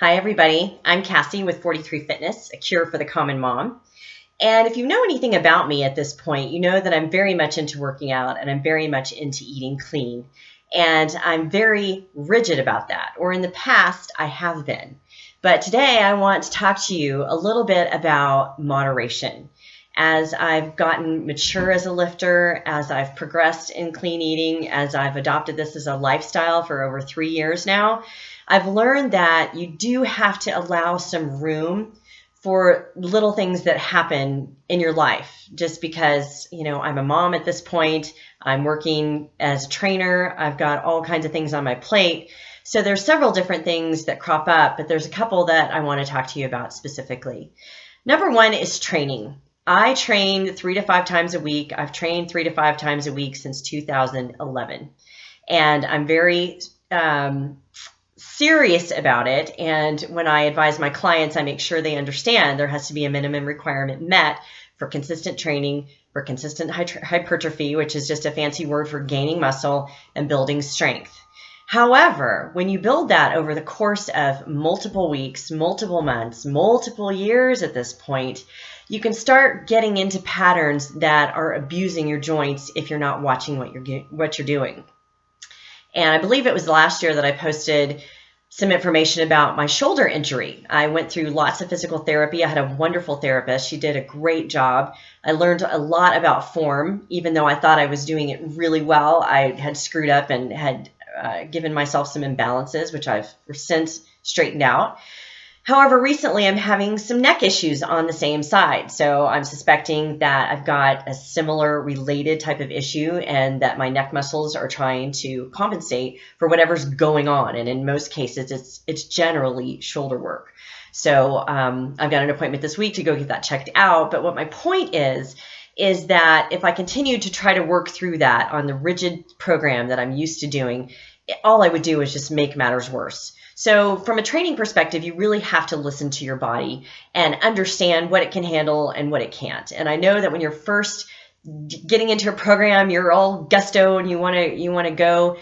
Hi everybody, I'm Cassie with 43 Fitness, a cure for the common mom. And if you know anything about me at this point, you know that I'm very much into working out and I'm very much into eating clean. And I'm very rigid about that, or in the past I have been. But today I want to talk to you a little bit about moderation. As I've gotten mature as a lifter, as I've progressed in clean eating, as I've adopted this as a lifestyle for over 3 years now, I've learned that you do have to allow some room for little things that happen in your life. Just because, I'm a mom at this point, I'm working as a trainer, I've got all kinds of things on my plate. So there's several different things that crop up, but there's a couple that I want to talk to you about specifically. Number one is training. I train 3 to 5 times a week. I've trained 3 to 5 times a week since 2011. And I'm very serious about it. And when I advise my clients, I make sure they understand there has to be a minimum requirement met for consistent training, for consistent hypertrophy, which is just a fancy word for gaining muscle and building strength. However, when you build that over the course of multiple weeks, multiple months, multiple years at this point, you can start getting into patterns that are abusing your joints if you're not watching what you're doing. And I believe it was last year that I posted some information about my shoulder injury. I went through lots of physical therapy. I had a wonderful therapist. She did a great job. I learned a lot about form, even though I thought I was doing it really well. I had screwed up and had given myself some imbalances, which I've since straightened out. However, recently I'm having some neck issues on the same side. So I'm suspecting that I've got a similar related type of issue and that my neck muscles are trying to compensate for whatever's going on. And in most cases, it's generally shoulder work. So I've got an appointment this week to go get that checked out. But what my point is that if I continue to try to work through that on the rigid program that I'm used to doing, all I would do is just make matters worse. So from a training perspective, you really have to listen to your body and understand what it can handle and what it can't. And I know that when you're first getting into a program, you're all gusto and you want to go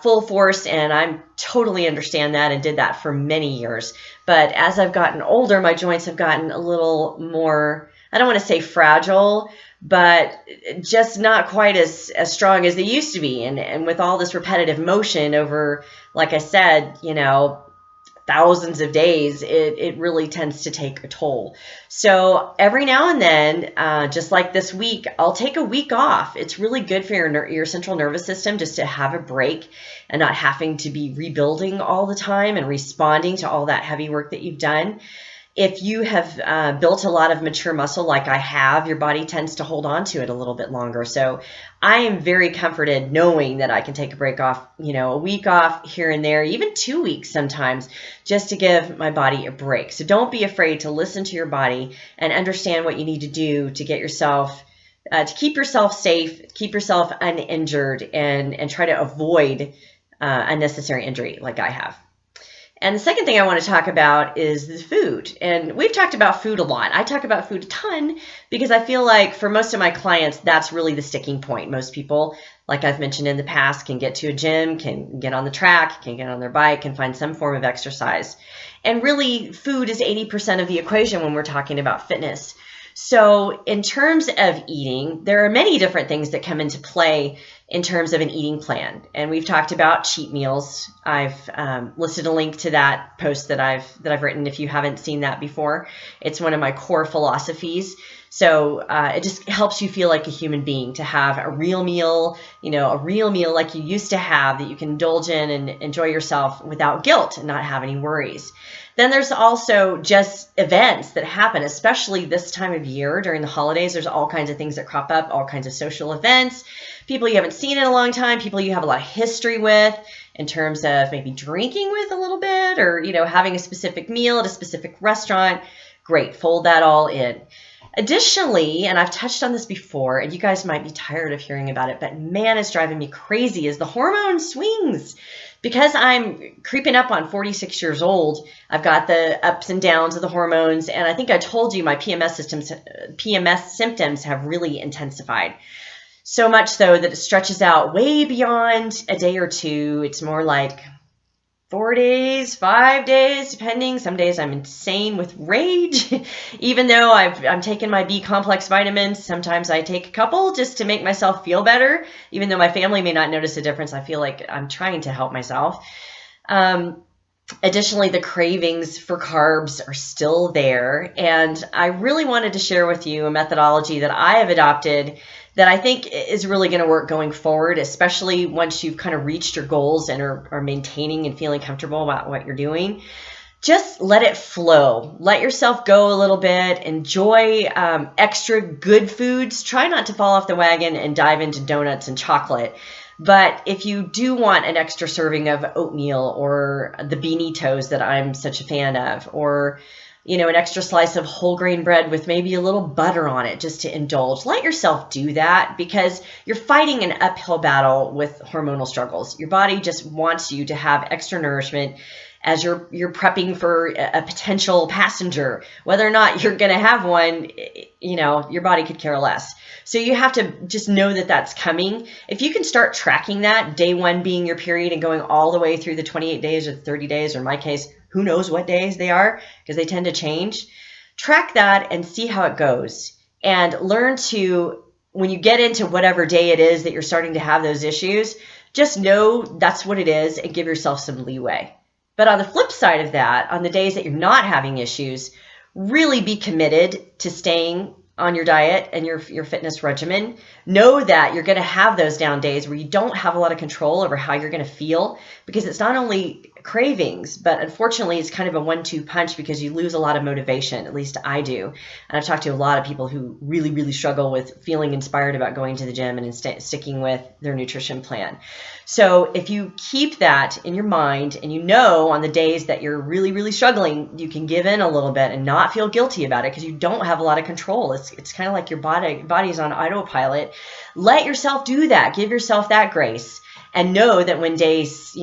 full force, and I totally understand that and did that for many years. But as I've gotten older, my joints have gotten a little more, I don't want to say fragile, but just not quite as strong as they used to be. And with all this repetitive motion over, like I said, thousands of days, it really tends to take a toll. So every now and then, just like this week, I'll take a week off. It's really good for your central nervous system just to have a break and not having to be rebuilding all the time and responding to all that heavy work that you've done. If you have built a lot of mature muscle like I have, your body tends to hold on to it a little bit longer. So I am very comforted knowing that I can take a break off, a week off here and there, even 2 weeks sometimes, just to give my body a break. So don't be afraid to listen to your body and understand what you need to do to get yourself, to keep yourself safe, keep yourself uninjured, and try to avoid unnecessary injury like I have. And the second thing I want to talk about is the food. And we've talked about food a lot. I talk about food a ton because I feel like for most of my clients, that's really the sticking point. Most people, like I've mentioned in the past, can get to a gym, can get on the track, can get on their bike, can find some form of exercise. And really, food is 80% of the equation when we're talking about fitness. So in terms of eating, there are many different things that come into play in terms of an eating plan. And we've talked about cheat meals. I've listed a link to that post that I've written if you haven't seen that before. It's one of my core philosophies. So it just helps you feel like a human being to have a real meal, a real meal like you used to have that you can indulge in and enjoy yourself without guilt and not have any worries. Then there's also just events that happen, especially this time of year during the holidays. There's all kinds of things that crop up, all kinds of social events, people you haven't seen in a long time, people you have a lot of history with in terms of maybe drinking with a little bit or, having a specific meal at a specific restaurant. Great, fold that all in. Additionally, and I've touched on this before, and you guys might be tired of hearing about it, but man, it's driving me crazy, is the hormone swings. Because I'm creeping up on 46 years old, I've got the ups and downs of the hormones, and I think I told you my PMS symptoms have really intensified. So much so that it stretches out way beyond a day or two. It's more like 4 days, 5 days, depending. Some days I'm insane with rage. Even though I'm taking my B complex vitamins, sometimes I take a couple just to make myself feel better. Even though my family may not notice a difference, I feel like I'm trying to help myself. Additionally, the cravings for carbs are still there. And I really wanted to share with you a methodology that I have adopted that I think is really going to work going forward, especially once you've kind of reached your goals and are maintaining and feeling comfortable about what you're doing. Just let it flow. Let yourself go a little bit. Enjoy extra good foods. Try not to fall off the wagon and dive into donuts and chocolate. But if you do want an extra serving of oatmeal or the beanitos that I'm such a fan of, or an extra slice of whole grain bread with maybe a little butter on it just to indulge, let yourself do that, because you're fighting an uphill battle with hormonal struggles. Your body just wants you to have extra nourishment as you're prepping for a potential passenger. Whether or not you're going to have one, your body could care less. So you have to just know that that's coming. If you can start tracking that, day 1 being your period and going all the way through the 28 days or 30 days, or in my case, who knows what days they are, because they tend to change. Track that and see how it goes. And learn to, when you get into whatever day it is that you're starting to have those issues, just know that's what it is and give yourself some leeway. But on the flip side of that, on the days that you're not having issues, really be committed to staying on your diet and your fitness regimen. Know that you're going to have those down days where you don't have a lot of control over how you're going to feel, because it's not only cravings, but unfortunately it's kind of a 1-2 punch, because you lose a lot of motivation. At least I do. And I've talked to a lot of people who really, really struggle with feeling inspired about going to the gym and sticking with their nutrition plan. So if you keep that in your mind, and on the days that you're really, really struggling, you can give in a little bit and not feel guilty about it, because you don't have a lot of control. It's kind of like your body's on autopilot. Let yourself do that. Give yourself that grace, and know that when days,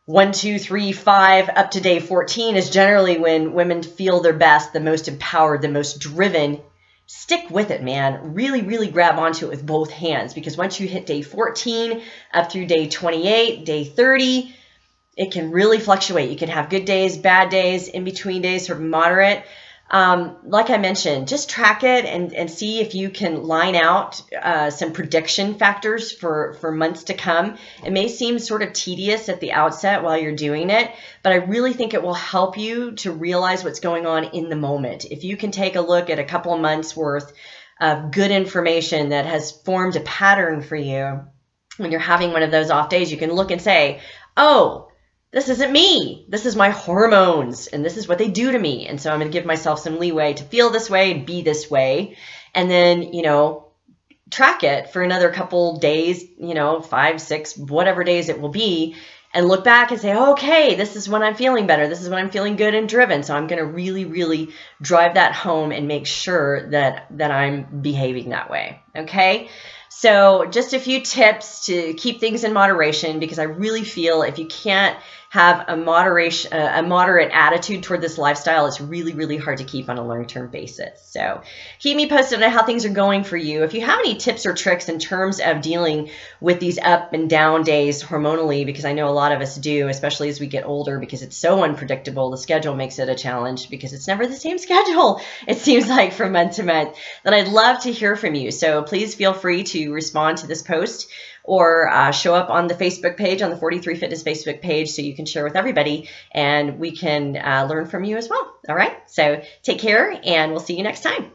1, 2, 3, 5, up to day 14 is generally when women feel their best, the most empowered, the most driven. Stick with it, man. Really, really grab onto it with both hands, because once you hit day 14, up through day 28, day 30, it can really fluctuate. You can have good days, bad days, in between days, sort of moderate. Like I mentioned, just track it and see if you can line out some prediction factors for months to come. It may seem sort of tedious at the outset while you're doing it, but I really think it will help you to realize what's going on in the moment. If you can take a look at a couple of months worth of good information that has formed a pattern for you, when you're having one of those off days, you can look and say, oh, this isn't me. This is my hormones, and this is what they do to me. And so I'm going to give myself some leeway to feel this way and be this way. And then, track it for another couple days, 5, 6, whatever days it will be, and look back and say, okay, this is when I'm feeling better. This is when I'm feeling good and driven. So I'm going to really, really drive that home and make sure that I'm behaving that way. Okay. So just a few tips to keep things in moderation, because I really feel if you can't have a moderate attitude toward this lifestyle, it's really, really hard to keep on a long-term basis. So keep me posted on how things are going for you. If you have any tips or tricks in terms of dealing with these up and down days hormonally, because I know a lot of us do, especially as we get older, because it's so unpredictable. The schedule makes it a challenge, because it's never the same schedule, it seems like, from month to month. Then I'd love to hear from you. So please feel free to respond to this post, or show up on the Facebook page, on the 43 Fitness Facebook page, so you can share with everybody, and we can learn from you as well. All right, so take care, and we'll see you next time.